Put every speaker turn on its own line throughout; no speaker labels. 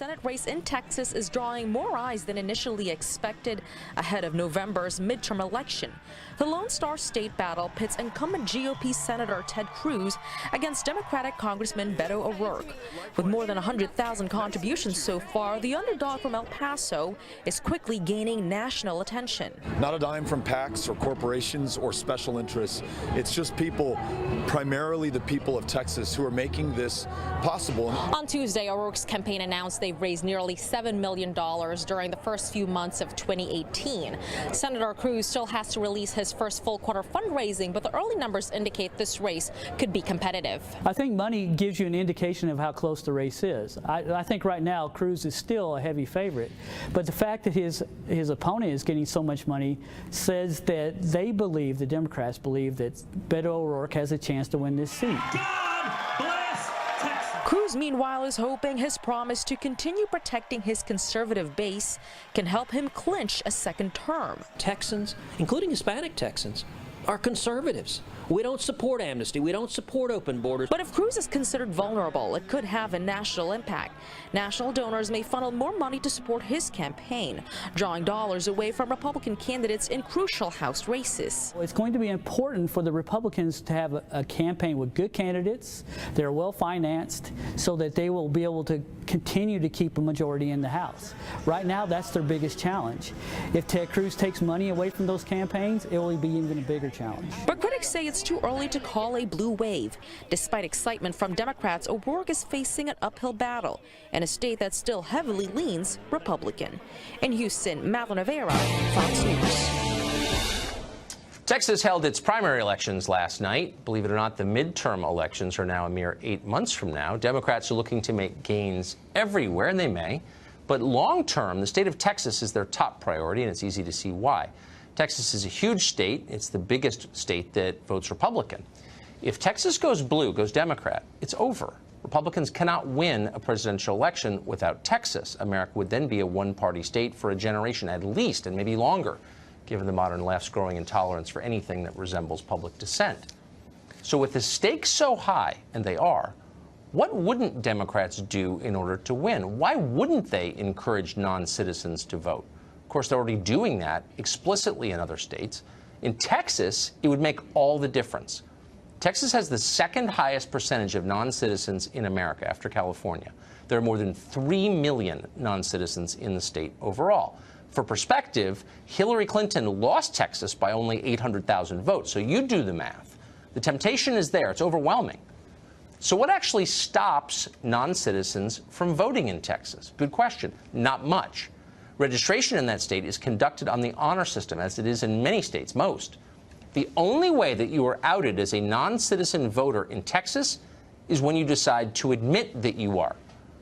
Senate race in Texas is drawing more eyes than initially expected ahead of November's midterm election. The Lone Star State battle pits incumbent GOP Senator Ted Cruz against Democratic Congressman Beto O'Rourke. With more than 100,000 contributions so far, the underdog from El Paso is quickly gaining national attention.
Not a dime from PACs or corporations or special interests. It's just people, primarily the people of Texas, who are making this possible.
On Tuesday, O'Rourke's campaign announced they've raised nearly $7 million during the first few months of 2018. Senator Cruz still has to release his first full quarter fundraising, but the early numbers indicate this race could be competitive.
I think money gives you an indication of how close the race is. I think right now Cruz is still a heavy favorite, but the fact that his opponent is getting so much money says that they believe, the Democrats believe, that Beto O'Rourke has a chance to win this seat.
Cruz, meanwhile, is hoping his promise to continue protecting his conservative base can help him clinch a second term.
Texans, including Hispanic Texans, are conservatives. We don't support amnesty. We don't support open borders.
But if Cruz is considered vulnerable, it could have a national impact. National donors may funnel more money to support his campaign, drawing dollars away from Republican candidates in crucial House races.
It's going to be important for the Republicans to have a campaign with good candidates that are well financed so that they will be able to continue to keep a majority in the House. Right now, that's their biggest challenge. If Ted Cruz takes money away from those campaigns, it will be even a bigger challenge.
But critics say it's too early to call a blue wave. Despite excitement from Democrats, O'Rourke is facing an uphill battle in a state that still heavily leans Republican. In Houston, Madeline Rivera, Fox News.
Texas held its primary elections last night. Believe it or not, the midterm elections are now a mere 8 months from now. Democrats are looking to make gains everywhere, and they may. But long term, the state of Texas is their top priority, and it's easy to see why. Texas is a huge state. It's the biggest state that votes Republican. If Texas goes blue, goes Democrat, it's over. Republicans cannot win a presidential election without Texas. America would then be a one-party state for a generation at least, and maybe longer, given the modern left's growing intolerance for anything that resembles public dissent. So with the stakes so high, and they are, what wouldn't Democrats do in order to win? Why wouldn't they encourage non-citizens to vote? Of course, they're already doing that explicitly in other states. In Texas, it would make all the difference. Texas has the second highest percentage of non-citizens in America after California. There are more than 3 million non-citizens in the state overall. For perspective, Hillary Clinton lost Texas by only 800,000 votes. So you do the math. The temptation is there. It's overwhelming. So what actually stops non-citizens from voting in Texas? Good question. Not much. Registration in that state is conducted on the honor system, as it is in many states, most. The only way that you are outed as a non-citizen voter in Texas is when you decide to admit that you are.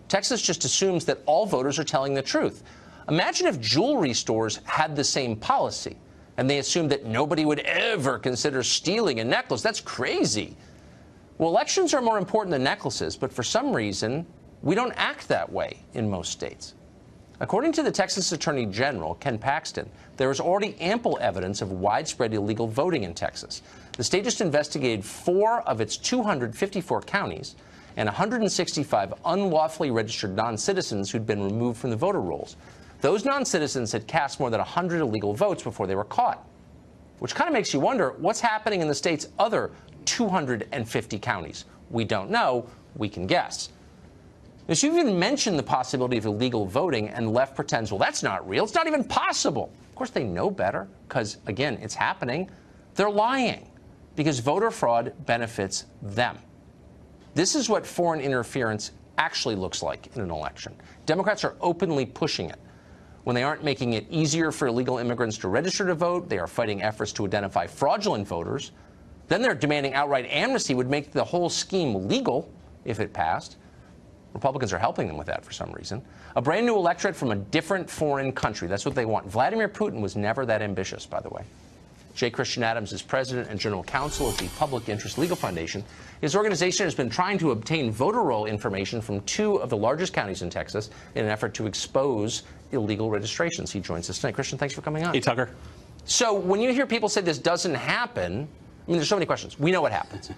Texas just assumes that all voters are telling the truth. Imagine if jewelry stores had the same policy, and they assumed that nobody would ever consider stealing a necklace. That's crazy. Well, elections are more important than necklaces, but for some reason, we don't act that way in most states. According to the Texas Attorney General, Ken Paxton, there is already ample evidence of widespread illegal voting in Texas. The state just investigated 4 of its 254 counties and 165 unlawfully registered non-citizens who'd been removed from the voter rolls. Those non-citizens had cast more than 100 illegal votes before they were caught, which kind of makes you wonder what's happening in the state's other 250 counties. We don't know. We can guess. As you even mentioned the possibility of illegal voting, and the left pretends, well, that's not real. It's not even possible. Of course, they know better because, again, it's happening. They're lying because voter fraud benefits them. This is what foreign interference actually looks like in an election. Democrats are openly pushing it. When they aren't making it easier for illegal immigrants to register to vote, they are fighting efforts to identify fraudulent voters. Then they're demanding outright amnesty would make the whole scheme legal if it passed. Republicans are helping them with that for some reason. A brand new electorate from a different foreign country. That's what they want. Vladimir Putin was never that ambitious, by the way. J. Christian Adams is president and general counsel of the Public Interest Legal Foundation. His organization has been trying to obtain voter roll information from 2 of the largest counties in Texas in an effort to expose illegal registrations. He joins us tonight. Christian, thanks for coming on.
Hey, Tucker.
So when you hear people say this doesn't happen, I mean, there's so many questions. We know what happens.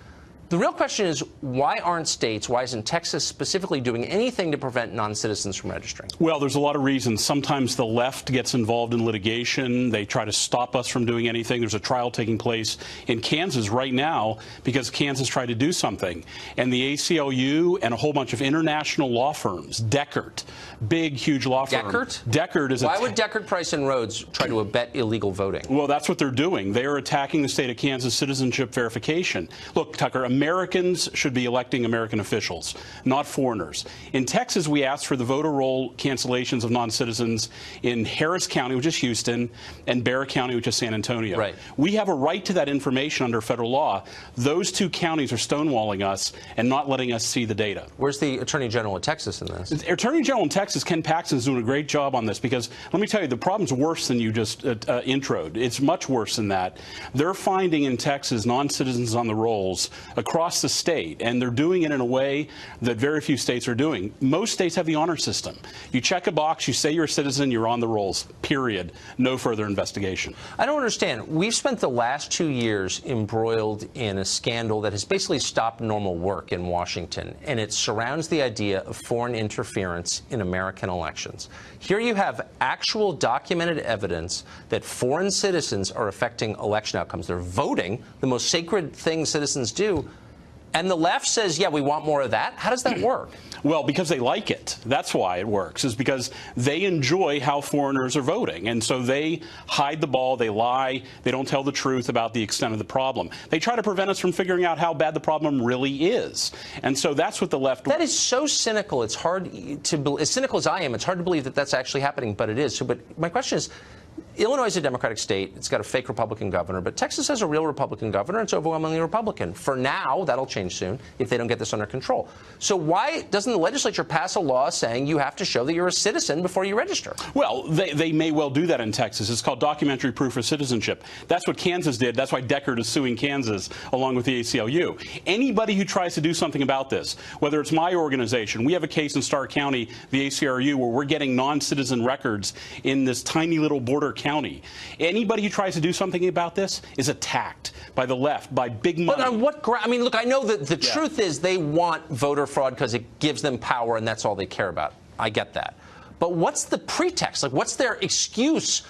The real question is, why aren't states, why isn't Texas specifically doing anything to prevent non-citizens from registering?
Well, there's a lot of reasons. Sometimes the left gets involved in litigation. They try to stop us from doing anything. There's a trial taking place in Kansas right now because Kansas tried to do something. And the ACLU and a whole bunch of international law firms, Deckert, big, huge law firm.
Deckert?
Deckert is
Why would Deckert, Price and Rhodes try to abet illegal voting?
Well, that's what they're doing. They are attacking the state of Kansas citizenship verification. Look, Tucker, Americans should be electing American officials, not foreigners. In Texas, we asked for the voter roll cancellations of non-citizens in Harris County, which is Houston, and Bexar County, which is San Antonio.
Right.
We have a right to that information under federal law. Those two counties are stonewalling us and not letting us see the data.
Where's the Attorney General of Texas in this?
The Attorney General in Texas, Ken Paxton, is doing a great job on this because, let me tell you, the problem's worse than you just introed. It's much worse than that. They're finding in Texas non-citizens on the rolls across the state, and they're doing it in a way that very few states are doing. Most states have the honor system. You check a box, you say you're a citizen, you're on the rolls, period. No further investigation.
I don't understand. We've spent the last 2 years embroiled in a scandal that has basically stopped normal work in Washington, and it surrounds the idea of foreign interference in American elections. Here you have actual documented evidence that foreign citizens are affecting election outcomes. They're voting, the most sacred thing citizens do. And the left says, yeah, we want more of that. How does that work?
Well, because they like it. That's why it works, is because they enjoy how foreigners are voting. And so they hide the ball, they lie, they don't tell the truth about the extent of the problem. They try to prevent us from figuring out how bad the problem really is. And so that's what the left...
That is so cynical. It's hard to... As cynical as I am, it's hard to believe that that's actually happening, but it is. So, but my question is, Illinois is a Democratic state. It's got a fake Republican governor, but Texas has a real Republican governor. It's overwhelmingly Republican. For now, that'll change soon if they don't get this under control. So why doesn't the legislature pass a law saying you have to show that you're a citizen before you register?
Well, they may well do that in Texas. It's called documentary proof of citizenship. That's what Kansas did. That's why Deckert is suing Kansas along with the ACLU. Anybody who tries to do something about this, whether it's my organization, we have a case in Starr County, the ACLU, where we're getting non-citizen records in this tiny little border county. Anybody who tries to do something about this is attacked by the left, by big money.
But on what ground? I mean, look, I know that the truth is they want voter fraud because it gives them power and that's all they care about. I get that. But what's the pretext? Like, what's their excuse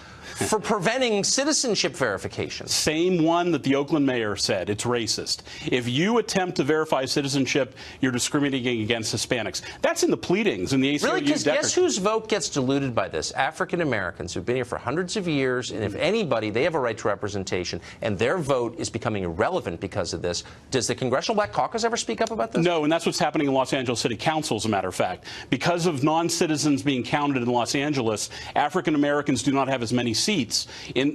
for preventing citizenship verification?
Same one that the Oakland mayor said. It's racist. If you attempt to verify citizenship, you're discriminating against Hispanics. That's in the pleadings in the ACLU.
Really? Because guess whose vote gets diluted by this? African Americans who've been here for hundreds of years, and if anybody, they have a right to representation, and their vote is becoming irrelevant because of this. Does the Congressional Black Caucus ever speak up about this?
No, and that's what's happening in Los Angeles City Council, as a matter of fact. Because of non-citizens being counted in Los Angeles, African Americans do not have as many seats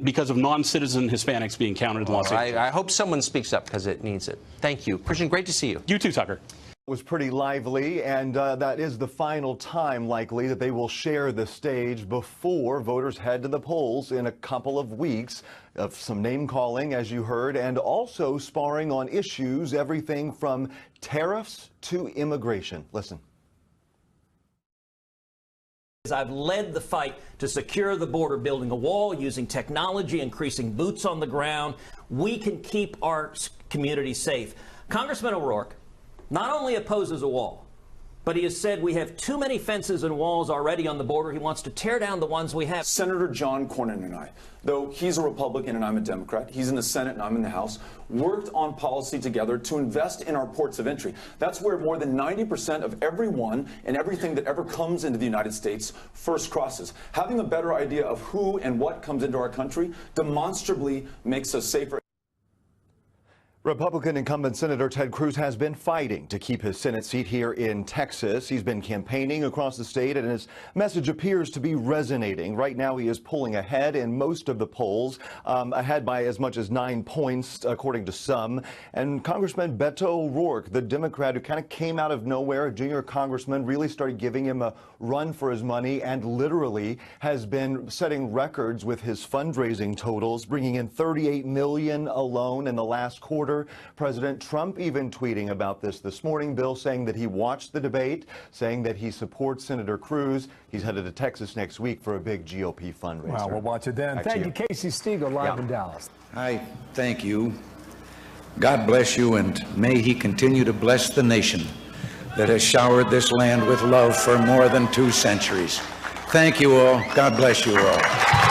because of non-citizen Hispanics being counted in Los Angeles.
I hope someone speaks up because it needs it. Thank you. Christian, great to see you.
You too, Tucker.
It was pretty lively, and that is the final time, likely, that they will share the stage before voters head to the polls in a couple of weeks. Of some name-calling, as you heard, and also sparring on issues, everything from tariffs to immigration. Listen.
I've led the fight to secure the border, building a wall, using technology, increasing boots on the ground. We can keep our community safe. Congressman O'Rourke not only opposes a wall, but he has said we have too many fences and walls already on the border. He wants to tear down the ones we have.
Senator John Cornyn and I, though he's a Republican and I'm a Democrat, he's in the Senate and I'm in the House, worked on policy together to invest in our ports of entry. That's where more than 90% of everyone and everything that ever comes into the United States first crosses. Having a better idea of who and what comes into our country demonstrably makes us safer.
Republican incumbent Senator Ted Cruz has been fighting to keep his Senate seat here in Texas. He's been campaigning across the state, and his message appears to be resonating. Right now, he is pulling ahead in most of the polls, ahead by as much as 9 points, according to some. And Congressman Beto O'Rourke, the Democrat who kind of came out of nowhere, a junior congressman, really started giving him a run for his money and literally has been setting records with his fundraising totals, bringing in $38 million alone in the last quarter. President Trump even tweeting about this morning, Bill, saying that he watched the debate, saying that he supports Senator Cruz. He's headed to Texas next week for a big GOP fundraiser.
Wow, we'll watch it then. Thank you, Casey Stegall, live in Dallas.
Hi, thank you.
God bless you, and may he continue to bless the nation that has showered this land with love for more than 2 centuries. Thank you all. God bless you all.